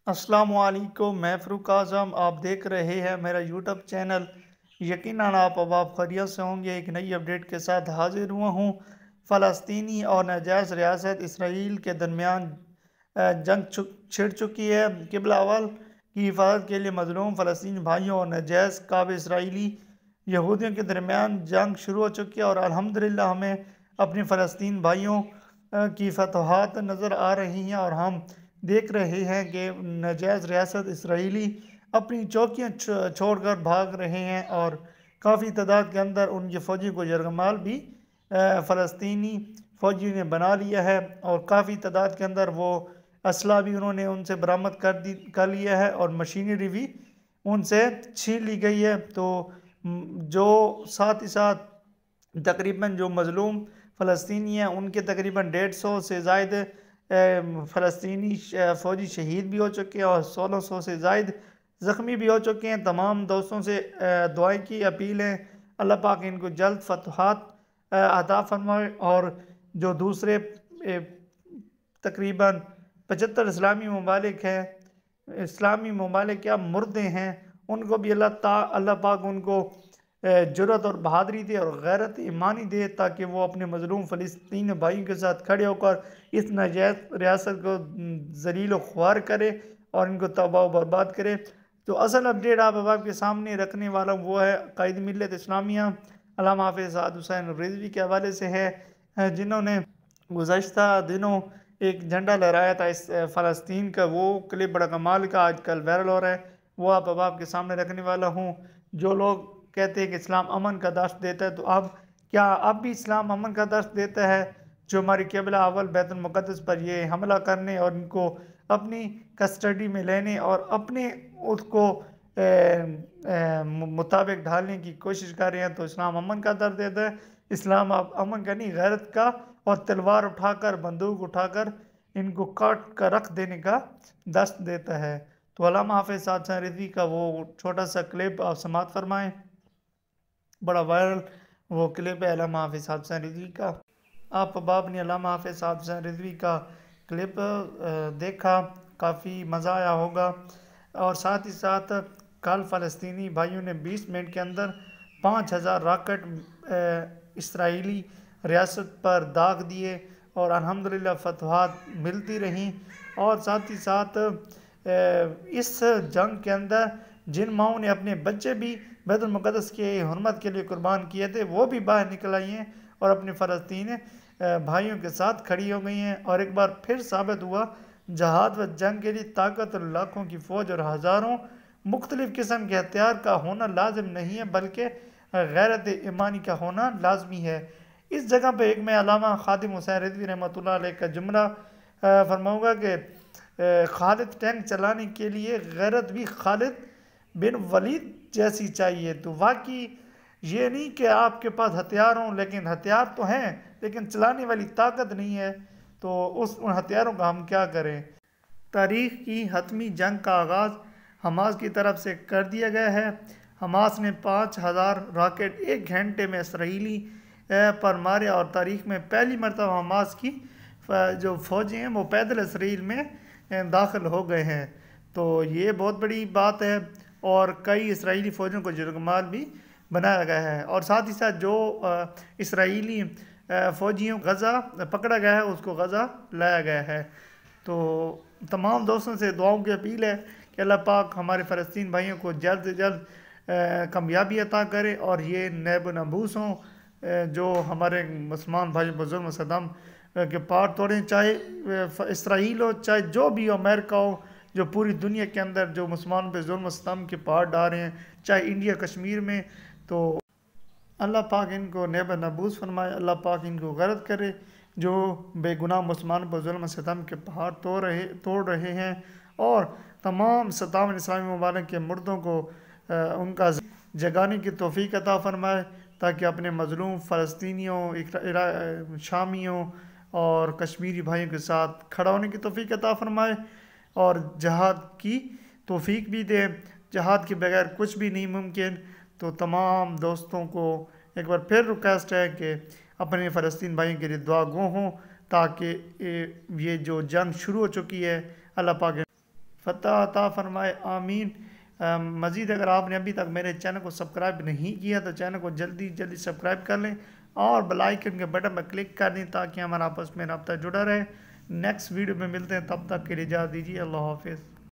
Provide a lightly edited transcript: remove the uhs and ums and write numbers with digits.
अस्सलामु अलैकुम, मैं फ़रूक आज़म। आप देख रहे हैं मेरा यूट्यूब चैनल। यकीनन आप खैरियत से होंगे। एक नई अपडेट के साथ हाजिर हुआ हूँ। फ़लस्तीनी और नाजायज़ रियासत इसराइल के दरमियान जंग छिड़ चुकी है। क़िबला अव्वल की हिफाजत के लिए मज़लूम फ़लस्तीनी भाइयों और नाजायज़ काबिज़ इसराइली यहूदियों के दरमियान जंग शुरू हो चुकी है और अल्हम्दुलिल्लाह हमें अपने फ़लस्तीन भाइयों की फतवाहत नज़र आ रही हैं और हम देख रहे हैं कि नाजायज़ रियासत इसराइली अपनी चौकियाँ छोड़कर भाग रहे हैं और काफ़ी तादाद के अंदर उनके फ़ौजी को यरगमाल भी फ़लस्तीनी फ़ौजी ने बना लिया है और काफ़ी तादाद के अंदर वो असला भी उन्होंने उनसे बरामद कर लिया है और मशीनरी भी उनसे छीन ली गई है। तो जो साथ ही साथ तकरीबन जो मज़लूम फ़लस्तीनी हैं उनके तकरीबन 150 से ज़ायद फ़लस्तीनी फ़ौजी शहीद भी हो चुके हैं और 1600 से ज़ायद ज़ख्मी भी हो चुके हैं। तमाम दोस्तों से दुआएं की अपील है, अल्लाह पाक इनको जल्द फतहात अता फरमाए और जो दूसरे तकरीबन 75 इस्लामी ममालिक हैं, इस्लामी ममालिक क्या मुर्दे हैं, उनको भी अल्लाह पाक उनको जुर्रत और बहादरी दे और गैरत ईमानी दे ताकि वो अपने मज़लूम फ़लस्तीनी भाइयों के साथ खड़े होकर इस नाजायज़ रियासत को ज़लील व ख्वार करे और इनको तबाह बर्बाद करे। तो असल अपडेट आपके सामने रखने वाला वो है कायद मिल्लत इस्लामिया अल्लामा हाफ़िज़ साद हुसैन रिज़वी के हवाले से है, जिन्होंने गुज़श्ता दिनों एक झंडा लहराया था इस फ़लस्तीन का। वो क्लिप बड़ा कमाल का आजकल वायरल हो रहा है, वो आपके सामने रखने वाला हूँ। जो लोग कहते हैं कि इस्लाम अमन का दर्स देता है, तो अब भी इस्लाम अमन का दर्स देता है? जो हमारी क़िबला अव्वल बैतुल मुक़द्दस पर ये हमला करने और इनको अपनी कस्टडी में लेने और अपने उसको मुताबिक ढालने की कोशिश कर रहे हैं, तो इस्लाम अमन का दर्स देता है? इस्लाम अब अमन का नहीं, गैरत का और तलवार उठाकर बंदूक उठाकर इनको काट कर रख देने का दर्स देता है। तो अल्लामा हाफ़िज़ साद हुसैन रिज़वी का वो छोटा सा क्लिप आप समाअत फरमाएँ। बड़ा वायरल वो क्लिप है अल्लामा हाफ़िज़ साद हुसैन रिज़वी का। आप अहबाब ने अल्लामा हाफ़िज़ साद हुसैन रिज़वी का क्लिप देखा, काफ़ी मज़ा आया होगा। और साथ ही साथ कल फ़लस्तीनी भाइयों ने 20 मिनट के अंदर 5000 रॉकेट इसराइली रियासत पर दाग दिए और अल्हम्दुलिल्लाह फतवाहत मिलती रहीं। और साथ ही साथ इस जंग के अंदर जिन माओं ने अपने बच्चे भी बैतुल मुक़द्दस के हुर्मत के लिए कुर्बान किए थे, वो भी बाहर निकल आई हैं और अपने फ़लस्तीनी भाइयों के साथ खड़ी हो गई हैं। और एक बार फिर साबित हुआ जहाद व जंग के लिए ताकत और लाखों की फ़ौज और हज़ारों मुख्तलिफ़ किस्म के हथियार का होना लाजिम नहीं है, बल्कि गैरत ईमानी का होना लाजमी है। इस जगह पे एक मैं अल्लामा ख़ादिम हुसैन रिज़वी रहमतुल्लाह अलैह का जुमला फरमाऊँगा कि खालिद टैंक चलाने के लिए गैरत भी खालिद बिन वलीद जैसी चाहिए। तो वाकई ये नहीं कि आपके पास हथियार हों, लेकिन हथियार तो हैं लेकिन चलाने वाली ताकत नहीं है, तो उन हथियारों का हम क्या करें। तारीख़ की हतमी जंग का आगाज़ हमास की तरफ से कर दिया गया है। हमास ने 5000 रॉकेट एक घंटे में इसराइली पर मारे और तारीख़ में पहली मरतबा हमास की जो फ़ौजी हैं वो पैदल इसराइल में दाखिल हो गए हैं। तो ये बहुत बड़ी बात है और कई इसराइली फ़ौजों को यरगमाल भी बनाया गया है। और साथ ही साथ जो इसराइली फ़ौजियों गज़ा पकड़ा गया है उसको गज़ा लाया गया है। तो तमाम दोस्तों से दुआओं की अपील है कि अल्लाह पाक हमारे फ़लस्तीन भाइयों को जल्द से जल्द कामयाबी अता करे और ये नैब नबूस हों जो हमारे मुसलमान भाइयों पर ज़ुल्म सितम के पार तोड़ें, चाहे इसराइल हो चाहे जो भी हो, अमेरिका हो, जो पूरी दुनिया के अंदर जो मुसलमानों पे ज़ुल्म सितम के पार डाल रहे हैं, चाहे इंडिया कश्मीर में। तो अल्लाह पाक इनको नेब नबूस फरमाए, अल्लाह पाक इनको गरत करे जो बेगुनाह मुसलमानों पर ज़ुल्म सितम के पहाड़ तोड़ रहे हैं और तमाम 57 इस्लामी ममालिक के मुर्दों को उनका जगाने की तौफीक अता फरमाए ताकि अपने मज़लूम फ़लस्तीनियों, शामियों और कश्मीरी भाइयों के साथ खड़ा होने की तौफीक अता फरमाए और जहाद की तौफीक भी दे। जहाद के बगैर कुछ भी नहीं मुमकिन। तो तमाम दोस्तों को एक बार फिर रिक्वेस्ट है कि अपने फ़लस्तीन भाइयों के लिए दुआ गो हों ताकि ये जो जंग शुरू हो चुकी है अल्लाह पाक فتح عطا فرمائے، آمین۔ مزید اگر آپ نے ابھی تک میرے چینل کو سبسکرائب نہیں کیا تو چینل کو جلدی جلدی سبسکرائب کر لیں اور بیل آئیکن کے بٹن پر کلک کر دیں تاکہ ہمارا آپس میں رابطہ جڑا رہے۔ نیکسٹ ویڈیو میں ملتے ہیں، تب تک کے لیے اجازت دیجیے، اللہ حافظ۔